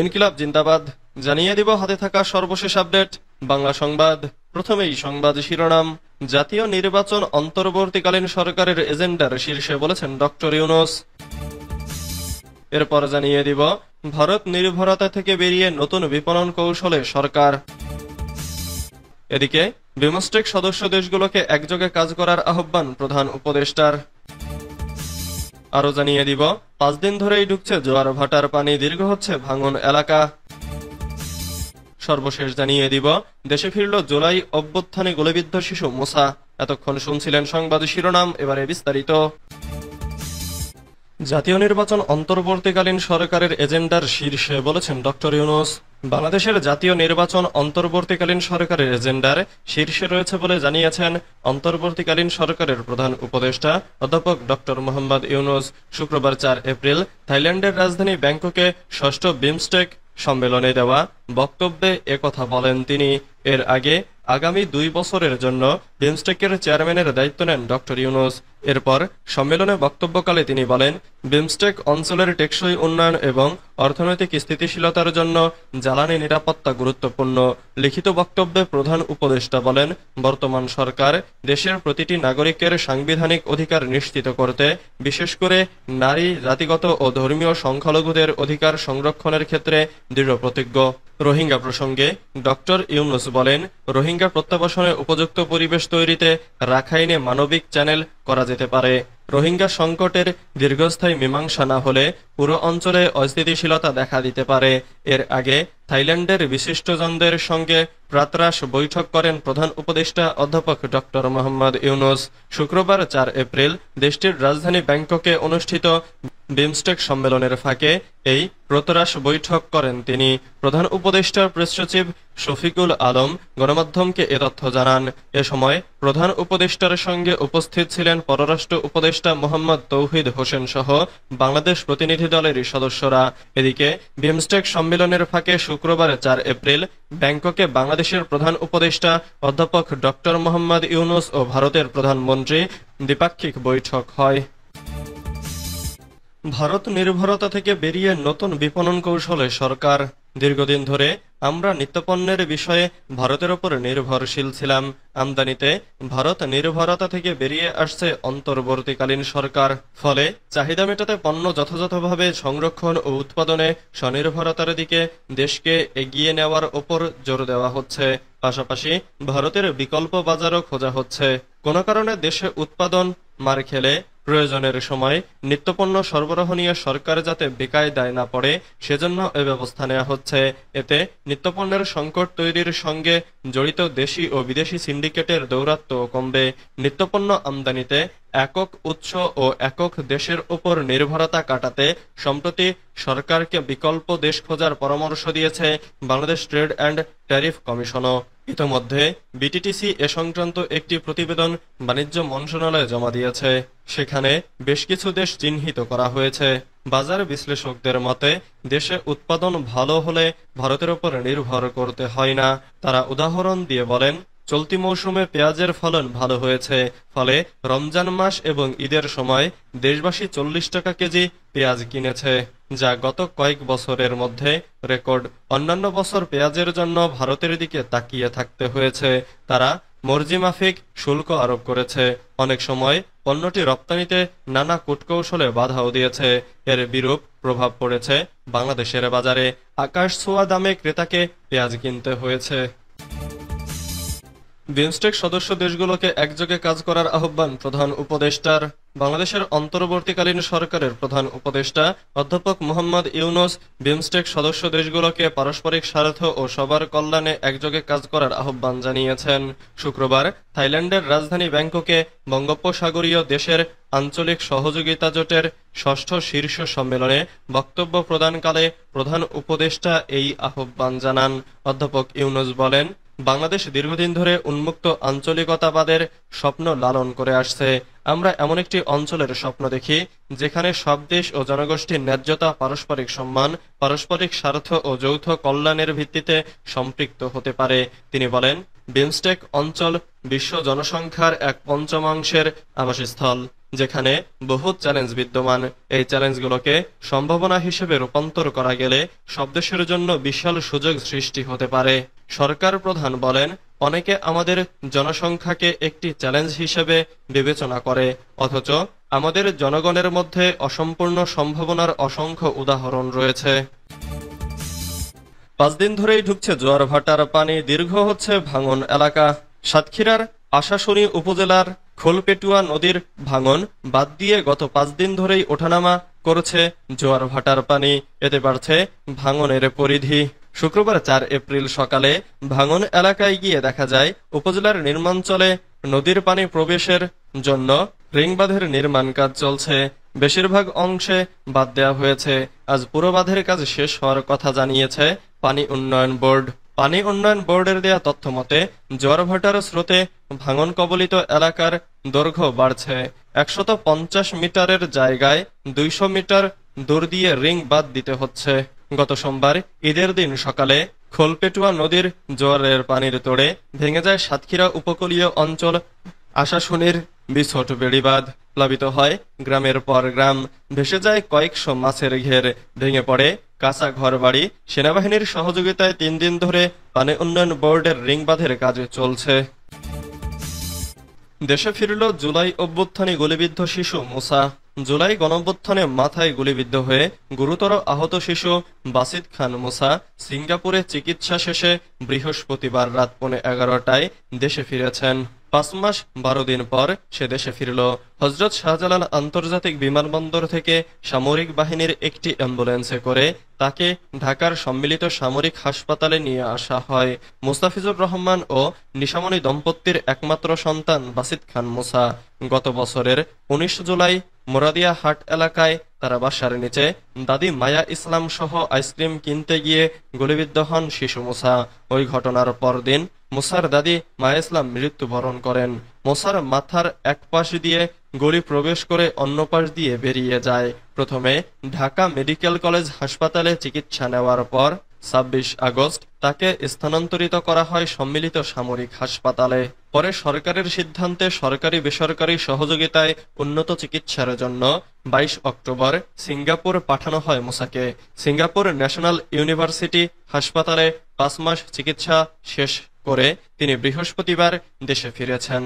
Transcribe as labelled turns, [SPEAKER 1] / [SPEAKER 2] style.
[SPEAKER 1] ইনকিলাব জিন্দাবাদ। জানিয়ে দিব হাতে থাকা সর্বশেষ আপডেট বাংলা সংবাদ। প্রথমেই সংবাদ শিরোনাম। জাতীয় নির্বাচন অন্তর্বর্তীকালীন সরকারের এজেন্ডার শীর্ষে বলেছেন ডক্টর ইউনূস। এরপর জানিয়ে দিব ভারত নির্ভরতা থেকে বেরিয়ে নতুন বিপণন কৌশলে সরকার। এদিকে বিমস্টেক সদস্য দেশগুলোকে একযোগে কাজ করার আহ্বান প্রধান উপদেষ্টার। আরো জানিয়ে দিব 5 দিন ধরেই ঢুকছে জোয়ার ভাটার পানি, দীর্ঘ হচ্ছে ভাঙন এলাকা। সর্বশেষ জানিয়ে দিব দেশে ফিরল জুলাই অভ্যুত্থানে গুলিবিদ্ধ শিশু মুসা। এতক্ষণ শুনছিলেন সংবাদ শিরোনাম, এবারে বিস্তারিত। জাতীয় নির্বাচন অন্তর্বর্তীকালীন সরকারের এজেন্ডার শীর্ষে বলেছেন ডক্টর ইউনূস। বাংলাদেশের জাতীয় নির্বাচন অন্তর্বর্তীকালীন সরকারের এজেন্ডার শীর্ষে রয়েছে বলে জানিয়েছেন অন্তর্বর্তীকালীন সরকারের প্রধান উপদেষ্টা অধ্যাপক ডক্টর মোহাম্মদ ইউনূস। শুক্রবার 4 এপ্রিল থাইল্যান্ডের রাজধানী ব্যাংককে ষষ্ঠ বিমস্টেক সম্মেলনে দেওয়া বক্তব্যে একথা বলেন তিনি। এর আগে আগামী 2 বছরের জন্য বিমস্টেকের চেয়ারম্যানের দায়িত্ব নেন ডক্টর ইউনূস। এরপর সম্মেলনে বক্তব্যকালে তিনি বলেন, বিমস্টেক অঞ্চলের টেকসই উন্নয়ন এবং অর্থনৈতিক স্থিতিশীলতার জন্য জ্বালানি নিরাপত্তা গুরুত্বপূর্ণ। লিখিত বক্তব্যে প্রধান উপদেষ্টা বলেন, বর্তমান সরকার দেশের প্রতিটি নাগরিকের সাংবিধানিক অধিকার নিশ্চিত করতে, বিশেষ করে নারী, জাতিগত ও ধর্মীয় সংখ্যালঘুদের অধিকার সংরক্ষণের ক্ষেত্রে দৃঢ় প্রতিজ্ঞ। রোহিঙ্গা প্রসঙ্গে ডক্টর ইউনূস বলেন, রোহিঙ্গা প্রত্যাবাসনে উপযুক্ত পরিবেশ তৈরিতে রাখাইনে মানবিক চ্যানেল করা যেতে পারে। রোহিঙ্গা সংকটের দীর্ঘস্থায়ী মীমাংসা না হলে পুরো অঞ্চলে অস্থিতিশীলতা দেখা দিতে পারে। এর আগে থাইল্যান্ডের বিশিষ্টজনদের সঙ্গে প্রাতরাশ বৈঠক করেন প্রধান উপদেষ্টা অধ্যাপক ডক্টর মোহাম্মদ ইউনূস। শুক্রবার 4 এপ্রিল দেশটির রাজধানী ব্যাংককে অনুষ্ঠিত বিমস্টেক সম্মেলনের ফাঁকে এই প্রাতরাশ বৈঠক করেন তিনি। প্রধান উপদেষ্টার প্রেস সচিব শফিকুল আলম গণমাধ্যমকে এ তথ্য জানান। এ সময় প্রধান উপদেষ্টার সঙ্গে উপস্থিত ছিলেন পররাষ্ট্র উপদেষ্টা মোহাম্মদ তৌহিদ হোসেন সহ বাংলাদেশ প্রতিনিধি দলের সদস্যরা। এদিকে বিমস্টেক সম্মেলনের ফাঁকে শুক্রবার 4 এপ্রিল ব্যাংককে বাংলাদেশের প্রধান উপদেষ্টা অধ্যাপক ডক্টর মোহাম্মদ ইউনূস ও ভারতের প্রধানমন্ত্রী দ্বিপাক্ষিক বৈঠক হয়। ভারত নির্ভরতা থেকে বেরিয়ে নতুন বিপণন কৌশলে সরকার। দীর্ঘদিন ধরে আমরা নিত্যপণ্যের বিষয়ে ভারতের উপর নির্ভরশীল ছিলাম। আমদানিতে ভারত নির্ভরতা থেকে বেরিয়ে আসছে অন্তর্বর্তীকালীন সরকার। ফলে চাহিদা মেটাতে পণ্য যথাযথভাবে সংরক্ষণ ও উৎপাদনে স্বনির্ভরতার দিকে দেশকে এগিয়ে নেওয়ার ওপর জোর দেওয়া হচ্ছে। পাশাপাশি ভারতের বিকল্প বাজারও খোঁজা হচ্ছে। কোনো কারণে দেশে উৎপাদন মার খেলে প্রয়োজনের সময় নিত্যপণ্য সরবরাহ নিয়ে সরকার যাতে বেকায়দায় না পড়ে সেজন্য এ ব্যবস্থা নেওয়া হচ্ছে। এতে নিত্যপণ্যের সংকট তৈরির সঙ্গে জড়িত দেশি ও বিদেশি সিন্ডিকেটের দৌরাত্ম্য কমবে। নিত্যপণ্য আমদানিতে একক উৎস ও একক দেশের উপর নির্ভরতা কাটাতে সম্প্রতি সরকারকে বিকল্প দেশ খোঁজার পরামর্শ দিয়েছে বাংলাদেশ ট্রেড অ্যান্ড ট্যারিফ কমিশনও। ইতোমধ্যে বিটিটিসি এ সংক্রান্ত একটি প্রতিবেদন বাণিজ্য মন্ত্রণালয়ে জমা দিয়েছে। সেখানে বেশ কিছু দেশ চিহ্নিত করা হয়েছে। বাজার বিশ্লেষকদের মতে দেশে উৎপাদন ভালো হলে ভারতের উপর নির্ভর করতে হয় না। তারা উদাহরণ দিয়ে বলেন, চলতি মৌসুমে পেঁয়াজের ফলন ভালো হয়েছে, ফলে রমজান মাস এবং ঈদের সময় দেশবাসী 40 টাকা কেজি পেঁয়াজ কিনেছে, যা গত কয়েক বছরের মধ্যে রেকর্ড। অন্যান্য বছর পেঁয়াজের জন্য ভারতের দিকে তাকিয়ে থাকতে হয়েছে। তারা মর্জিমাফিক শুল্ক আরোপ করেছে। অনেক সময় পণ্যটি রপ্তানিতে নানা কূটকৌশলে বাধাও দিয়েছে। এর বিরূপ প্রভাব পড়েছে বাংলাদেশের বাজারে। আকাশ ছোঁয়া দামে ক্রেতাকে পেঁয়াজ কিনতে হয়েছে। বিমস্টেক সদস্য দেশগুলোকে একযোগে কাজ করার আহ্বান প্রধান উপদেষ্টার। বাংলাদেশের অন্তর্বর্তীকালীন সরকারের প্রধান উপদেষ্টা অধ্যাপক মোহাম্মদ ইউনূস বিমস্টেক সদস্য দেশগুলোকে পারস্পরিক স্বার্থ ও সবার কল্যাণে একযোগে কাজ করার আহ্বান জানিয়েছেন। শুক্রবার থাইল্যান্ডের রাজধানী ব্যাংককে বঙ্গোপসাগরীয় দেশের আঞ্চলিক সহযোগিতা জোটের ষষ্ঠ শীর্ষ সম্মেলনে বক্তব্য প্রদানকালে প্রধান উপদেষ্টা এই আহ্বান জানান। অধ্যাপক ইউনূস বলেন, বাংলাদেশ দীর্ঘদিন ধরে উন্মুক্ত আঞ্চলিকতাবাদের স্বপ্ন লালন করে আসছে। আমরা এমন একটি অঞ্চলের স্বপ্ন দেখি যেখানে সব দেশ ও জনগোষ্ঠীর ন্যায্যতা, পারস্পরিক সম্মান, পারস্পরিক স্বার্থ ও যৌথ কল্যাণের ভিত্তিতে সম্পৃক্ত হতে পারে। তিনি বলেন, বিমস্টেক অঞ্চল বিশ্ব জনসংখ্যার 1/5 আবাসস্থল। যেখানে বহু চ্যালেঞ্জ বিদ্যমান। এই চ্যালেঞ্জগুলোকে সম্ভাবনা হিসেবে রূপান্তর করা গেলে সব দেশের জন্য বিশাল সুযোগ সৃষ্টি হতে পারে। সরকার প্রধান বলেন, অনেকে আমাদের জনসংখ্যাকে একটি চ্যালেঞ্জ হিসেবে বিবেচনা করে, অথচ আমাদের জনগণের মধ্যে অসম্পূর্ণ সম্ভাবনার অসংখ্য উদাহরণ রয়েছে। 5 দিন ধরেই ঢুকছে জোয়ার ভাটার পানি, দীর্ঘ হচ্ছে ভাঙন এলাকা। সাতক্ষীরার আশাশুনি উপজেলার খোলপেটুয়া নদীর ভাঙন বাদ দিয়ে গত 5 দিন ধরেই ওঠানামা করছে জোয়ার ভাটার পানি। এতে বাড়ছে ভাঙনের পরিধি। শুক্রবার 4 এপ্রিল সকালে ভাঙন এলাকায় গিয়ে দেখা যায় উপজেলার নিম্নাঞ্চলে নদীর পানি প্রবেশের জন্য রিং বাঁধের নির্মাণ কাজ চলছে। বেশিরভাগ অংশে বাঁধ দেওয়া হয়েছে। আজ পুরো বাঁধের কাজ শেষ হওয়ার কথা জানিয়েছে পানি উন্নয়ন বোর্ড। পানি উন্নয়ন বোর্ডের দেয়া তথ্য মতে জোয়ার ভাটার স্রোতে ভাঙন কবলিত এলাকার দৈর্ঘ্য বাড়ছে। 150 মিটারের জায়গায় 200 মিটার দূর দিয়ে রিং বাঁধ দিতে হচ্ছে। গত সোমবার ঈদের দিন সকালে খোলপেটুয়া নদীর জোয়ারের পানির তোড়ে ভেঙে যায় সাতক্ষীরা উপকূলীয় অঞ্চল আশাশুনির বিছট বেড়িবাঁধ। প্লাবিত হয় গ্রামের পর গ্রাম, ভেসে যায় কয়েকশো মাছের ঘের, ভেঙে পড়ে কাঁচা ঘরবাড়ি। সেনাবাহিনীর সহযোগিতায় 3 দিন ধরে পানি উন্নয়ন বোর্ডের রিং বাঁধের কাজ চলছে। দেশে ফিরল জুলাই অভ্যুত্থানে গুলিবিদ্ধ শিশু মুসা। জুলাই গণঅভ্যুত্থানে মাথায় গুলিবিদ্ধ হয়ে গুরুতর আহত শিশু বাসিত খান মুসা সিঙ্গাপুরে চিকিৎসা শেষে বৃহস্পতিবার রাত 11:15টায় দেশে ফিরেছেন। 5 মাস 12 দিন পর সে দেশে ফিরল। হযরত শাহজালাল আন্তর্জাতিক বিমানবন্দর থেকে সামরিক বাহিনীর একটি অ্যাম্বুলেন্সে করে তাকে ঢাকার সম্মিলিত সামরিক হাসপাতালে নিয়ে আসা হয়। মুস্তাফিজুর রহমান ও নিশামণি দম্পতির একমাত্র সন্তান বাসিত খান মুসা। গত বছরের 19 জুলাই মোরাদিয়া হাট এলাকায় তারা বাসার নিচে দাদি মায়া ইসলাম সহ আইসক্রিম কিনতে গিয়ে গুলিবিদ্ধ হন শিশু মুসা। ওই ঘটনার পরদিন মুসার দাদি মায়া ইসলাম মৃত্যুবরণ করেন। মুসার মাথার এক পাশ দিয়ে গুলি প্রবেশ করে অন্য পাশ দিয়ে বেরিয়ে যায়। প্রথমে ঢাকা মেডিকেল কলেজ হাসপাতালে চিকিৎসা নেওয়ার পর 26 আগস্ট তাকে স্থানান্তরিত করা হয় সম্মিলিত সামরিক হাসপাতালে। পরে সরকারের সিদ্ধান্তে সরকারি বেসরকারি সহযোগিতায় উন্নত চিকিৎসার জন্য 22 অক্টোবর সিঙ্গাপুর পাঠানো হয় মুসাকে। সিঙ্গাপুর ন্যাশনাল ইউনিভার্সিটি হাসপাতালে 5 মাস চিকিৎসা শেষ করে তিনি বৃহস্পতিবার দেশে ফিরেছেন।